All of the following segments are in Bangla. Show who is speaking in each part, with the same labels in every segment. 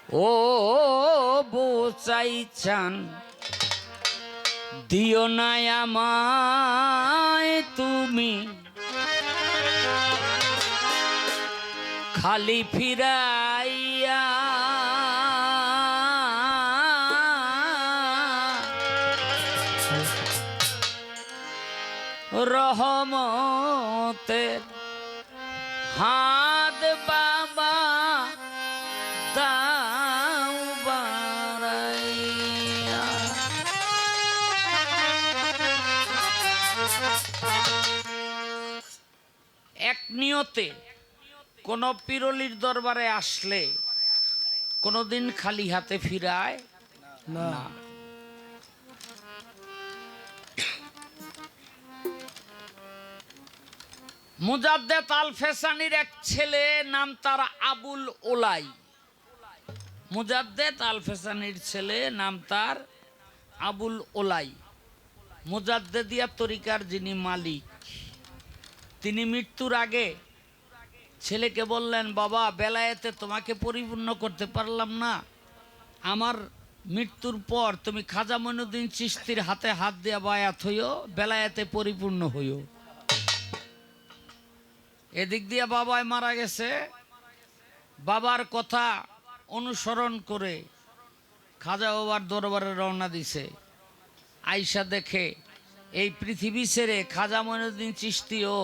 Speaker 1: ও বোচাই চান দিও না আমায় তুমি খালি ফিরাইয়া রহমতের হাত বাবা দাও বাড়াইয়া। এক নিয়তে কোন পিরলির দরবারে আসলে কোনদিন খালি হাতে ফিরায় না। মুজাদ্দেদ আল ফেসানির এক ছেলে, নাম তার আবুল ওলাই। মুজাদ্দেদ আল ফেসানির ছেলে, নাম তার আবুল ওলাই। মুজাদ্দেদিয়া তরিকার যিনি মালিক, তিনি মৃত্যুর আগে ছেলেকে বললেন, বাবা বেলায়েতে তোমাকে পরিপূর্ণ করতে পারলাম না, আমার মৃত্যুর পর তুমি খাজা মঈনুদ্দিন চিশতির হাতে হাত দিয়া বায়াত হইও, বেলায়েতে পরিপূর্ণ হইও। এদিক দিয়ে বাবাই মারা গেছে। বাবার কথা অনুসরণ করে খাজা বাবার দরবারে রওনা দিছে। আইসা দেখে এই পৃথিবী ছেড়ে খাজা মঈনুদ্দিন চিশতিও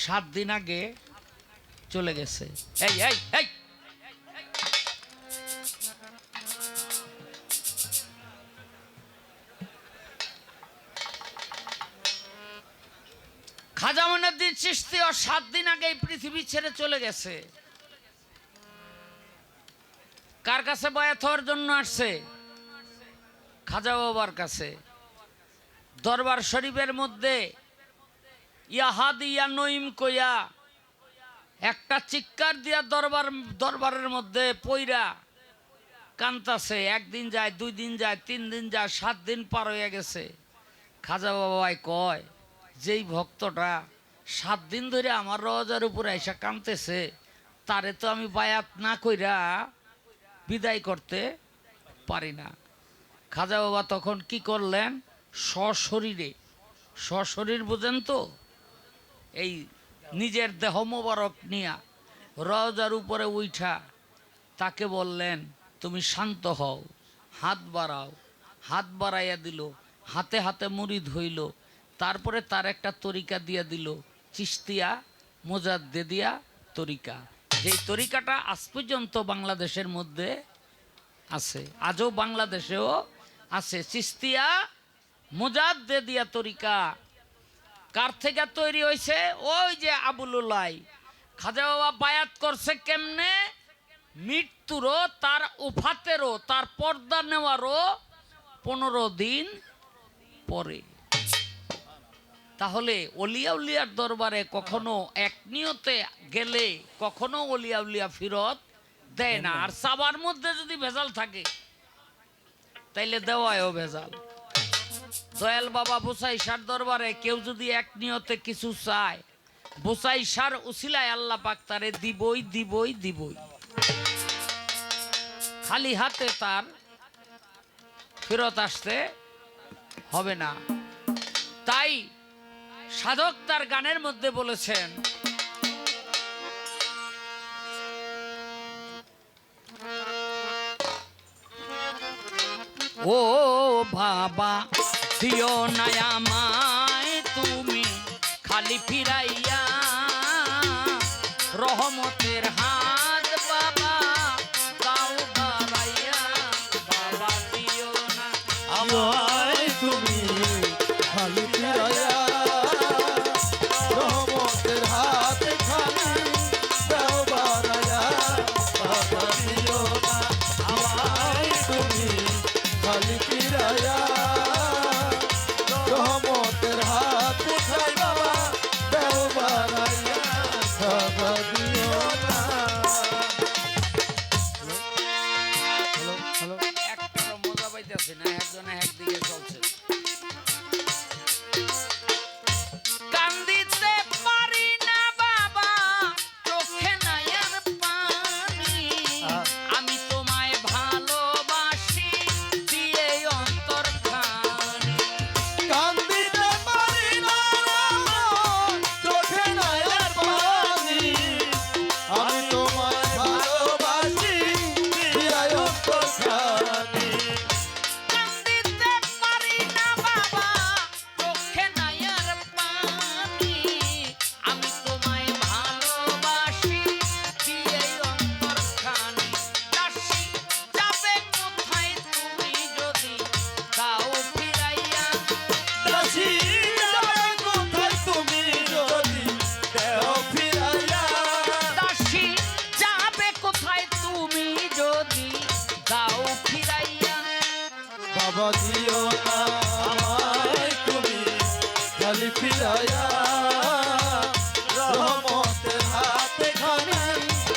Speaker 1: 7 দিন আগে চলে গেছে। এই এই এই খাজা মঈনুদ্দিন চিশতিও 7 দিন আগে এই পৃথিবী ছেড়ে চলে গেছে। কার কাছে বায়াত হওয়ার জন্য আসছে? খাজা বাবার কাছে। দরবার শরীফের মধ্যে ইয়া হাদি ইয়া নঈম কইয়া একটা চিৎকার দিয়া দরবারের মধ্যে পইরা কান্তাছে। 1 দিন যায়, 2 দিন যায়, 3 দিন যায়, 7 দিন পার হয়ে গেছে। খাজা বাবাই কয়, যেই ভক্তটা 7 দিন ধরে আমার রওজার উপরে এসে কাঁদতেছে, তারে তো আমি বায়াত না কইরা বিদায় করতে পারি না। খাজা বাবা তখন কি করলেন? সশরীর বোঝেন তো, এই নিজের দেহ মোবারক নিয়া রওজার উপরে উঠা তাকে বললেন, তুমি শান্ত হও, হাত বাড়াও। হাত বাড়াইয়া দিল, হাতে হাতে মুরিদ হইল। তারপরে তার একটা তরিকা দিয়া দিল, চিশতিয়া মুজাদ্দেদিয়া তরিকা। যেই তরিকাটা আজ পর্যন্ত বাংলাদেশের মধ্যে আছে, আজও বাংলাদেশেও আছে। চিশতিয়া মুজাদ্দেদিয়া তরিকা কার থেকে তৈরি হয়েছে? ওই যে আবুল ওলাই। খাজা বাবা বায়াত করছে কেমনে? মৃত্যুরও, তার উফাতেরও, তার পর্দা নেওয়ারও 15 দিন পরে। তাহলে অলিয়া উলিয়ার দরবারে কখনো এক নিয়তে গেলে কখনো অলিয়া উলিয়া ফিরত দেয় না। আর সাবার মধ্যে যদি ভেজাল থাকে তাইলে দেওয়ায়ও ভেজাল। দয়াল বাবা বোসাই শার দরবারে কেউ যদি এক নিয়তে কিছু চায়, বোসাই শার উসিলায় আল্লাহ পাক তারে দিবই দিবই দিবই। খালি হাতে তার ফেরত আসতে হবে না। তাই সাধক তার গানের মধ্যে বলেছেন, ও বাবা দিও না আমায় তুমি খালি ফিরাইয়া, রহমতের হাত বাবা দাও বাড়াইয়া। বাবা দিও না
Speaker 2: আমায় তুমি খালি ফিরাইয়া, রহমতের হাত খালি দাও বাড়াইয়া। বাবা দিও না আমায় তুমি খালি ফিরাইয়া, রহমতের হাত খালি বাবা দাও বাড়াইয়া। বাবা দিও না বাবা দিও না আমায় তুমি খালি ফিরাইয়া রহমতের হাতে খানি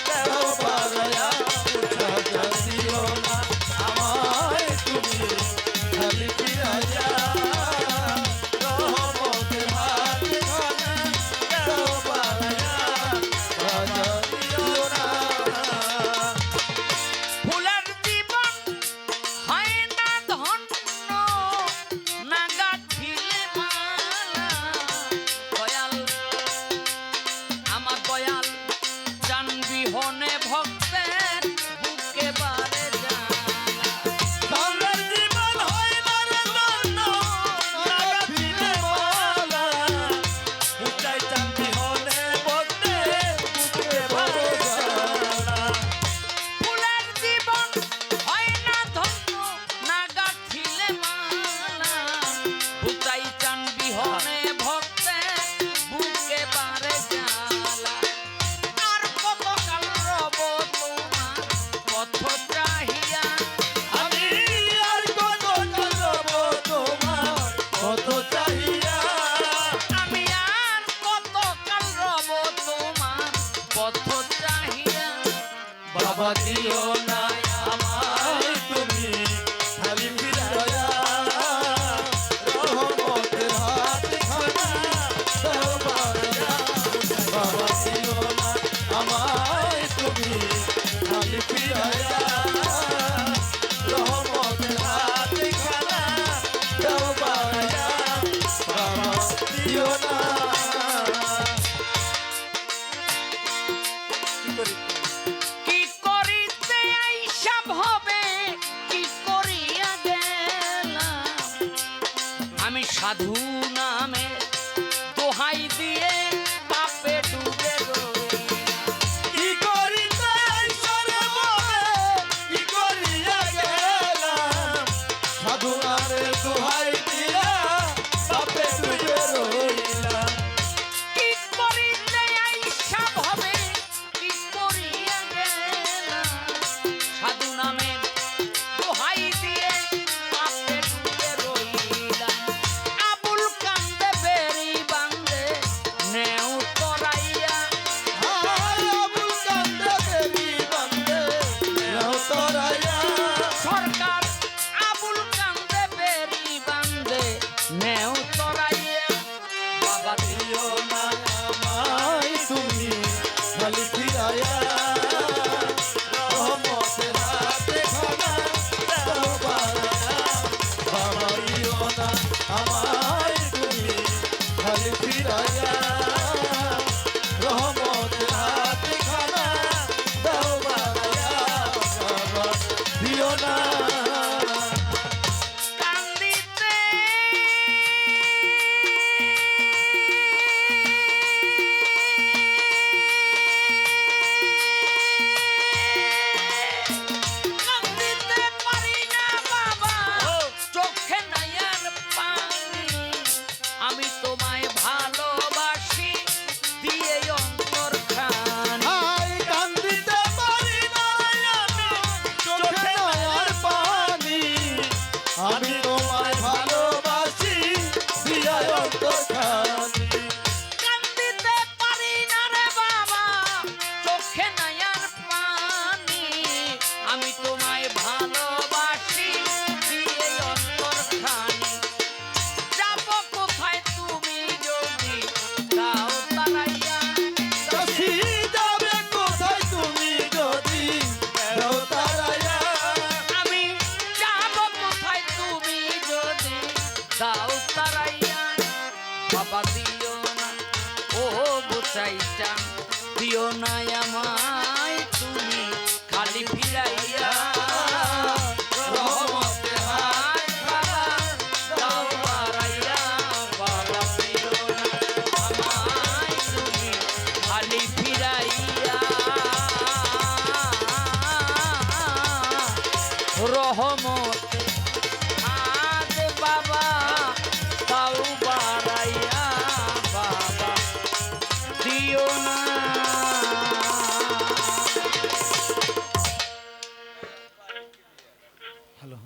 Speaker 2: দাও বাড়াইয়া রাজা দিও না আমায় তুমি খালি ফিরাইয়া রহমতের হাতে খানি দাও বাড়াইয়া রাজা দিও না
Speaker 1: ফুলের জীবন হয় না ধন্য না গাঁথিলে মালা। দয়াল আমার দয়াল জান বিহনে ভক্তের বুকে বারে জ্বালা।
Speaker 2: ফুলের জীবন হয় না রে ধন্য না গাঁথিলে মালা। উচাই চাঁদ বিহনে বলতে বুকে বারে জ্বালা।
Speaker 1: ফুলের জীবন হয় না ধন্য না গাঁথিলে মালা। বুচাই চান বিহনে ভক্তের বুকে বারে জ্বালা। আর কতকাল রব তোমার পথ চাহিয়া।
Speaker 2: আমি আর কত কাঁদব তোমার কত চাহিয়া।
Speaker 1: আমি আর কতকাল রব তোমার পথ চাহিয়া।
Speaker 2: বাবা দিও না আমায় তুমি খালি ফিরাইয়া রহমতের হাতে খানা দাও বাড়াইয়া। বাবা দিও না আমায় তুমি খালি ফিরাইয়া রহমতের হাতে খানা দাও বাড়াইয়া। বাবা দিও না
Speaker 1: কি করিতে এইসব হবে কি করিয়া গেলাম। আমি সাধু নামে দোহাই দিয়ে পাপে ডুবে রই।
Speaker 2: কি করিতে ঈশ্বরে বলে কি করিয়া গেলাম। সাধু নামের দোহাই দিয়া পাপে ডুবে রইলাম।
Speaker 1: কি করিতে এইসব হবে কি করিয়া গেলাম। সাধু নামের দোহাই দিয়ে পাপে ডুবে রইলাম। আবুল কান্দে বেরি বান্দে নেও তরাইয়া।
Speaker 2: হায় আবুল কান্দে বেরি বান্দে নেও তরাইয়া।
Speaker 1: সরকার আবুল কান্দে বেরি বান্দে নেও তরাইয়া। বাবা
Speaker 2: দিও না আমায় তুমি খালি ফিরাইয়া রহমতের হাতে খানা দাও বাড়াইয়া। বাবা দিও না আমায় তুমি খালি ফিরাইয়া রহমতের হাতে খানা দাও বাড়াইয়া। বাবা দিও না
Speaker 1: কান্দিতে কান্দিতে পারি না বাবা চোখে নাই আর পানি। আমি তোমায় ভালোবাসি দিয়ে অন্তর খানি।
Speaker 2: আই কান্দিতে পারি না আমি চোখে নয়ার পানি। আমি তোমায় ভালোবাসি দিয়া অন্তরখানি।
Speaker 1: কান্দিতে পারি না রে বাবা চোখে নাই আর পানি। আমি তোমায় ভালোবাসি দিয়ে অন্তর খানি। যাব কোথায় তুমি যদি দাও তারাইয়া।
Speaker 2: কাশি যাবে কোথায় তুমি যদি দাও তারাইয়া।
Speaker 1: আমি যাব কোথায় তুমি যদি দাও তারাইয়া। বাবা দিও না ও বুঝাই চান দিও না আমায় তুমি খালি ফিরাইয়া। রহমতের হাত বাবা দাও বাড়াইয়া। বাবা দিও না আমায় তুমি খালি ফিরাইয়া। রহমতের হাত বাবা দাও বাড়াইয়া। বাবা দিও না।
Speaker 2: হ্যালো।